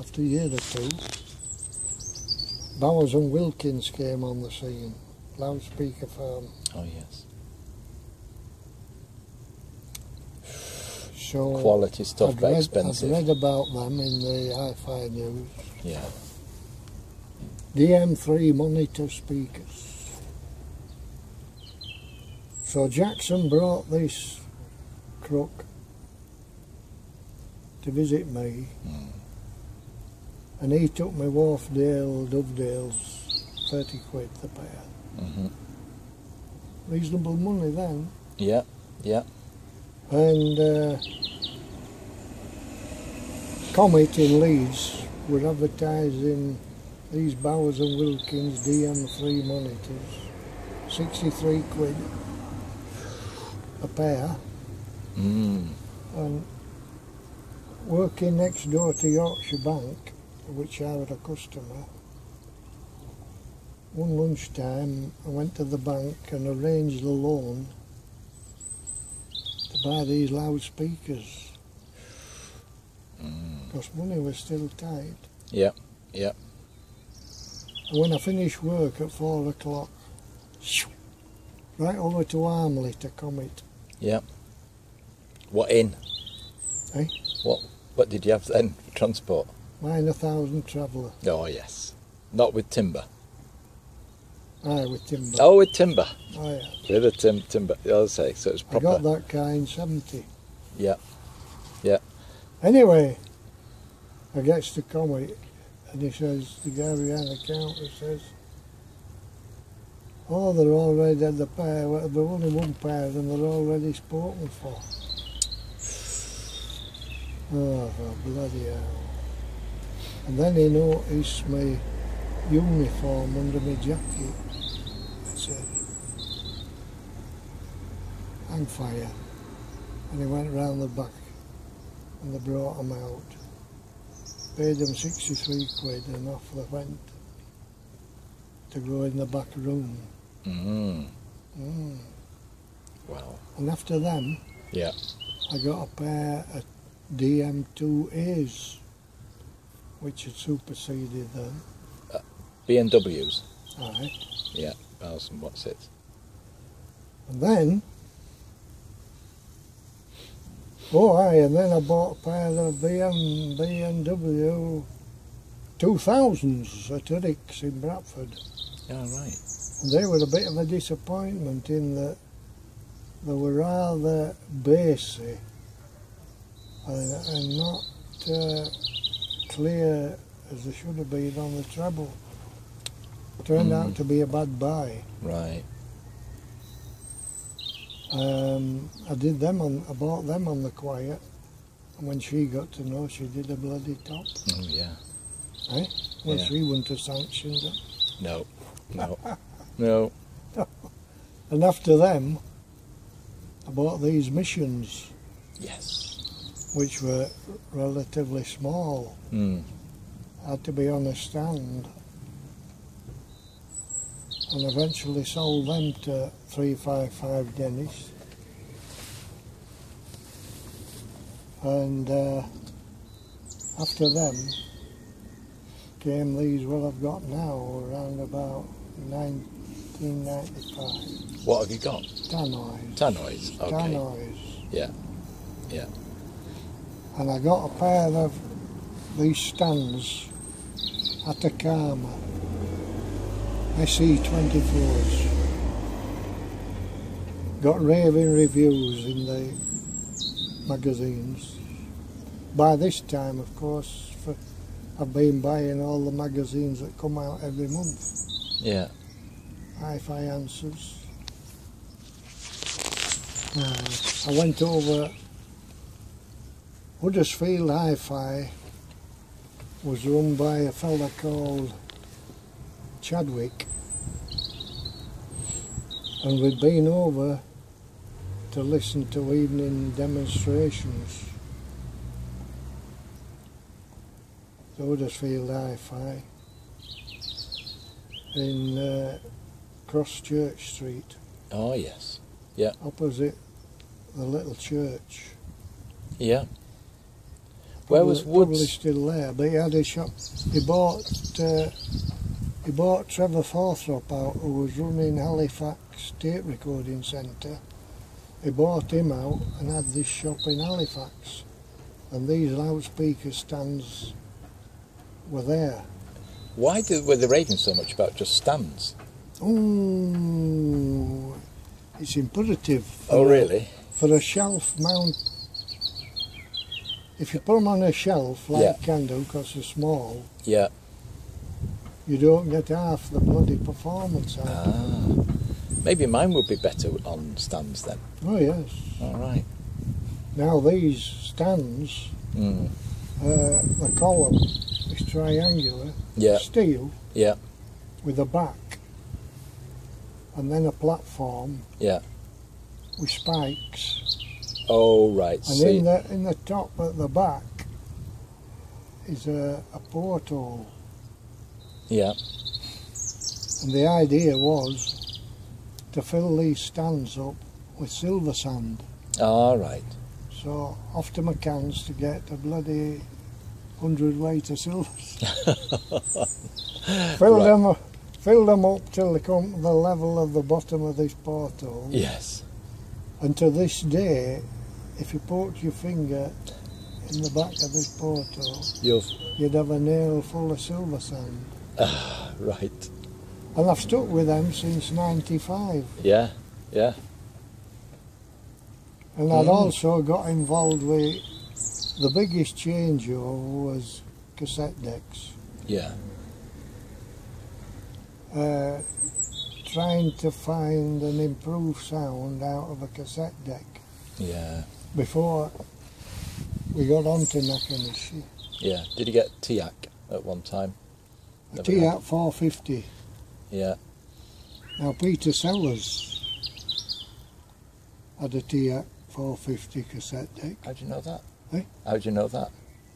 after a year or two, Bowes and Wilkins came on the scene, loudspeaker firm. Oh yes. So Quality stuff, but expensive. I'd read about them in the Hi-Fi news. Yeah. DM3 monitor speakers. So Jackson brought this crook to visit me, and he took me Wharfdale Dovedales, 30 quid the pair. Reasonable money then. Yeah, yeah. And Comet in Leeds were advertising these Bowes and Wilkins DM3 monitors, 63 quid a pair. And working next door to Yorkshire Bank, which I was a customer, one lunchtime I went to the bank and arranged a loan to buy these loudspeakers, because money was still tight. Yeah, yeah. And when I finished work at 4 o'clock, right over to Armley to Comet. Yeah. What in? Eh? What did you have then for transport? Mine 1,000 traveller. Oh yes. Not with timber. Aye, with timber. Oh, with timber. Oh, yeah. With a timber. I'll say so. It's proper. I got that car in 70. Yeah. Yeah. Anyway, I gets to Comet and he says, the guy behind the counter says, oh, they're already at the pair, well, there's only one pair and they're already spoken for. Oh, for bloody hell. And then he noticed my uniform under my jacket. I said, hang fire. And he went round the back and they brought him out. Paid them 63 quid and off they went to go in the back room. Wow. And after them, Yeah. I got a pair of DM2As, which had superseded them. B&Ws. Aye. Yeah. Bowes and what's it? And then, and then I bought a pair of B&W 2000s at Huddersfield in Bradford. Yeah, right. And they were a bit of a disappointment in that they were rather bassy and not clear as they should have been on the treble. Turned out to be a bad buy. Right. I bought them on the quiet, and when she got to know, she did a bloody top. Oh yeah. Eh? Well, Yeah. she wouldn't have sanctioned it. No. No. No. And after them, I bought these missions, Yes. which were relatively small. Had to be on a stand. And eventually sold them to 355 Dennis. And after them came these, what I've got now, around about 1995. What have you got? Tannoys. Tannoys. Okay. Tannoys. Yeah. Yeah. And I got a pair of these stands at Nakkamachi. SE24s. Got raving reviews in the magazines. By this time, of course, I've been buying all the magazines that come out every month. Yeah. Hi-Fi Answers. I went over Huddersfield Hifi was run by a fella called Chadwick, and we'd been over to listen to evening demonstrations. The Huddersfield Hifi in Cross Church Street. Oh yes. Yeah. Opposite the little church. Yeah. Where was Probably Woods? still there, but he had a shop. He bought Trevor Forthrop out, who was running Halifax Tape Recording Centre. He bought him out and had this shop in Halifax, and these loudspeaker stands were there. Why were they raving so much about just stands? Oh, it's imperative. Oh, really? For a shelf mount. If you put them on a shelf, like Yeah. can do, because they're small, Yeah. you don't get half the bloody performance out of them. Ah. Maybe mine would be better on stands then. Oh yes. All right. Now these stands, Mm. the column is triangular, Yeah. steel, Yeah. with a back, and then a platform Yeah. with spikes. Oh, right. And See. in the top at the back is a porthole. Yeah. And the idea was to fill these stands up with silver sand. All right. So off to McCann's to get a bloody 100 weight of silver. Fill them up till they come to the level of the bottom of this porthole. Yes. And to this day, if you poked your finger in the back of this porthole, you'd have a nail full of silver sand. Ah, right. And I've stuck with them since '95. Yeah. Yeah. And I'd also got involved with the biggest changeover was cassette decks. Yeah. Trying to find an improved sound out of a cassette deck Yeah. before we got on to Nakkamachi. Yeah. Did you get Teak at one time? A Never had. T-App 450. Yeah. Now Peter Sellers had a T-App 450 cassette deck. How do you know that? Eh? How do you know that?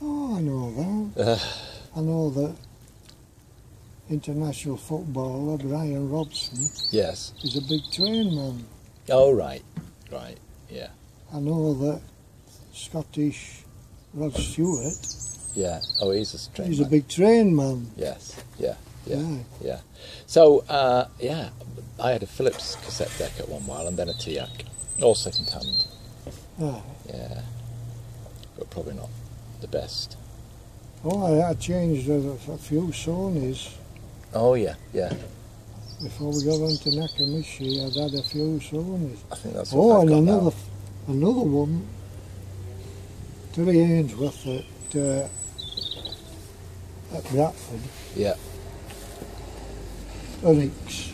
Oh, I know that. I know that international footballer Brian Robson Yes. is a big train man. Oh, right. Right. Yeah. I know that Scottish Rod Stewart, Yeah. Oh, he's a strange. he's a big train man. Yes. Yeah. Yeah. Aye. Yeah. So, yeah, I had a Philips cassette deck at one while and then a Teak, all second hand. Aye. Yeah. But probably not the best. Oh, I changed a few Sonys. Oh, yeah. Yeah. Before we got on to Nakkamachi, I'd had a few Sonys. I think that's Oh, what I've and got now. another one, to the Ainsworth at Bradford, Yeah. Eric's.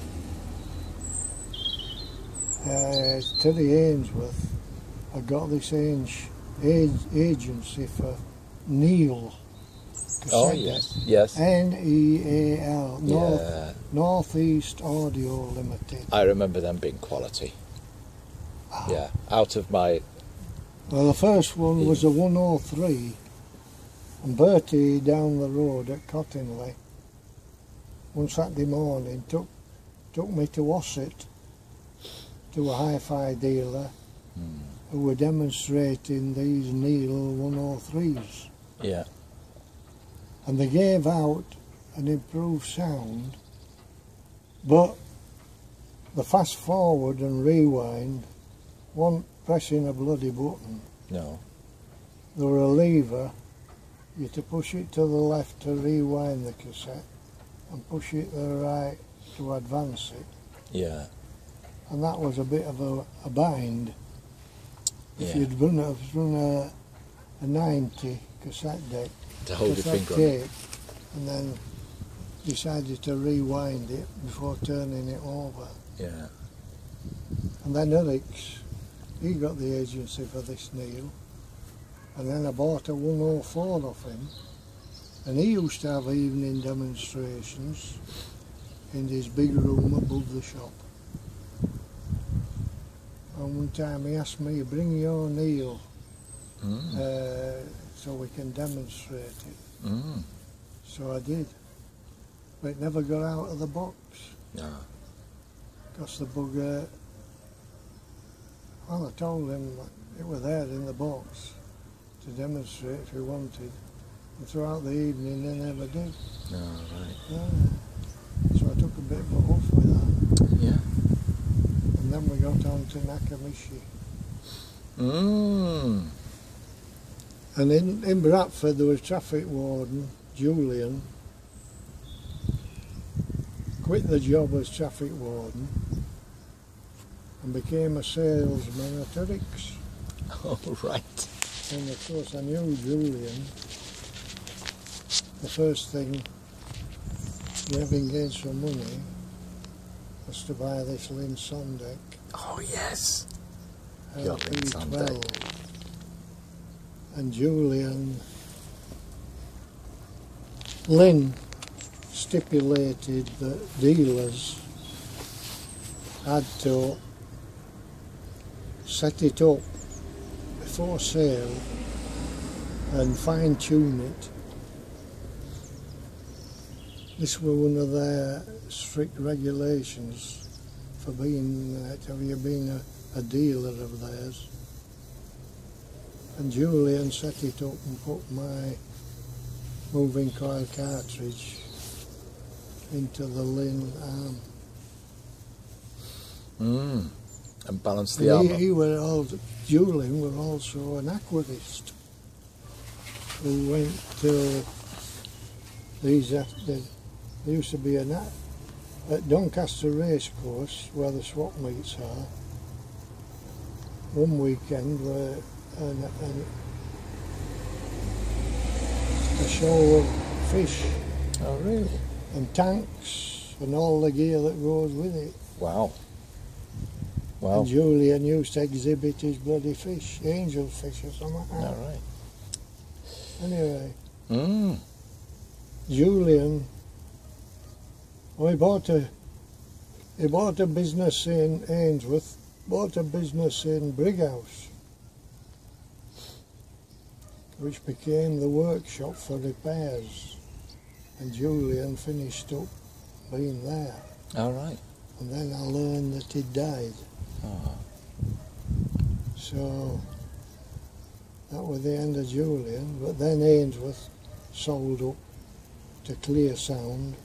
To the Ainsworth, I got this agency for NEAL. Oh, cassette yes. deck. Yes. NEAL, Yeah. Northeast Audio Limited. I remember them being quality. Yeah. Out of my... Well, the first one was a 103, and Bertie down the road at Cottingley one Saturday morning took me to Ossett, to a hi-fi dealer who were demonstrating these NEAL 103s, Yeah. and they gave out an improved sound, but the fast forward and rewind wasn't pressing a bloody button. No. There were a lever, you had to push it to the left to rewind the cassette and push it to the right to advance it, Yeah. and that was a bit of a bind. If Yeah. you'd run a 90 cassette deck, To hold your cassette finger on it. tape, and then decided to rewind it before turning it over. Yeah. And then Eric's, he got the agency for this NEAL, and then I bought a 104 off him, and he used to have evening demonstrations in his big room above the shop. And one time he asked me, bring your NEAL so we can demonstrate it. Mm. So I did, but it never got out of the box, No. because the bugger, well, I told him it was there in the box to to demonstrate if he wanted. And throughout the evening they never did. Oh, right. Yeah. So I took a bit of a huff with that. Yeah. And then we got on to Nakkamachi. And in Bradford there was traffic warden, Julian, quit the job as traffic warden and became a salesman at Turks. Oh, right. And of course I knew Julian. The first thing we have engaged for money was to buy this Linn Sondek. Oh, yes. Your Linn Sondek. LP12. And Julian, Linn stipulated that dealers had to set it up before sale and fine-tune it. This was one of their strict regulations for being, have you been a dealer of theirs? And Julian set it up and put my moving coil cartridge into the Linn arm. And balance the arm. Julian was also an aquarist who went to there used to be at Doncaster Racecourse where the swap meets are. One weekend where a show of fish. Oh, really? And tanks and all the gear that goes with it. Wow. Wow. And Julian used to exhibit his bloody fish, angel fish or something like that. All right. Anyway, Julian, he bought a business in Ainsworth, bought a business in Brighouse, which became the workshop for repairs. And Julian finished up being there. All right. And then I learned that he'd died. Oh. So that was the end of Julian. But then Ainsworth sold up to Clear Sound.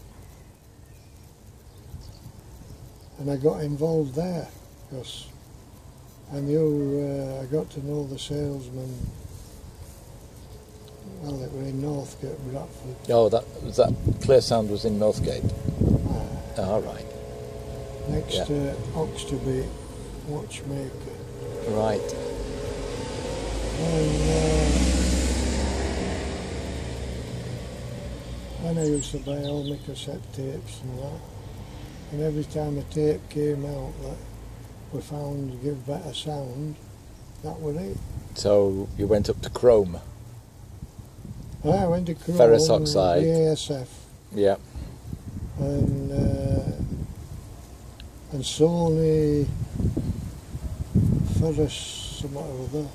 And I got involved there because I knew, I got to know the salesman. Well, it was in Northgate Bradford. Oh, that Clear Sound was in Northgate. All right. Next to Oxterby watchmaker. Right. And I used to buy all my cassette tapes and that. And every time a tape came out that we found to give better sound, that was it. So you went up to Chrome. I went to Chrome, Ferrous oxide. the ASF. Yeah. And Sony, ferrous something or other.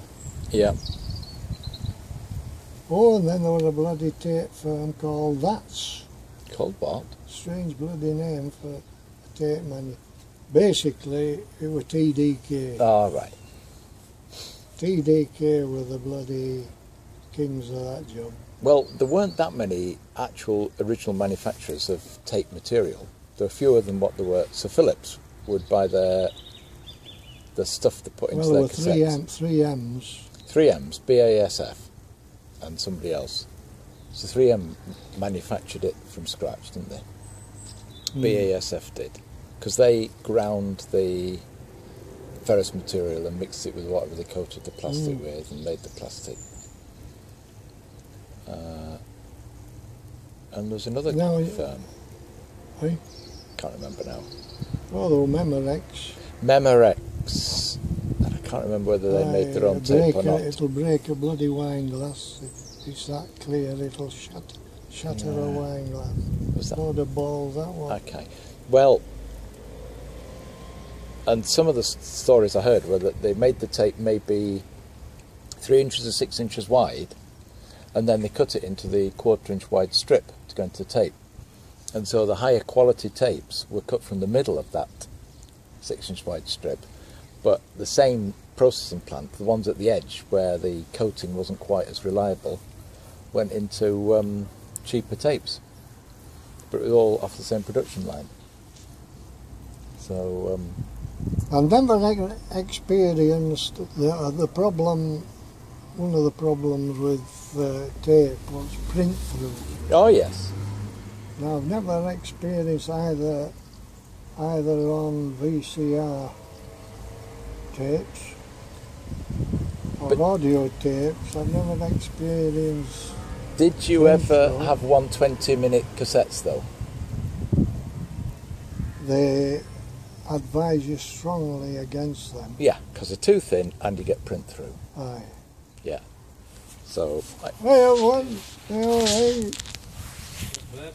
Yeah. Oh, and then there was a bloody tape firm called That's. Called what? Strange bloody name for a tape man. Basically, it was TDK. All right. TDK were the bloody kings of that job. Well, there weren't that many actual original manufacturers of tape material. There were fewer than what there were. So Philips would buy the stuff to put into their cassettes. 3Ms. 3Ms, BASF, and somebody else. So 3M manufactured it from scratch, didn't they? BASF did. Because they ground the ferrous material and mixed it with whatever they coated the plastic with and made the plastic. And there's another firm. Hey? Can't remember now. Oh, there were Memorex. Memorex. And I can't remember whether they made their own tape or not. It'll break a bloody wine glass. It's that clear, it'll shatter a wine glass. Was that? Load of balls, that one. Okay. Well, and some of the stories I heard were that they made the tape maybe 3 inches or 6 inches wide, and then they cut it into the 1/4 inch wide strip to go into the tape. And so the higher quality tapes were cut from the middle of that 6 inch wide strip, but the same processing plant, the ones at the edge where the coating wasn't quite as reliable, went into cheaper tapes, but it was all off the same production line. So I've never experienced the problem. One of the problems with tape was print through. oh yes, Now I've never experienced either on VCR tapes or audio tapes. I've never experienced. did you ever have 120-minute cassettes though? They advise you strongly against them. Yeah, because they're too thin and you get print through. Aye. Yeah. So Hey, everyone. Hey, all right.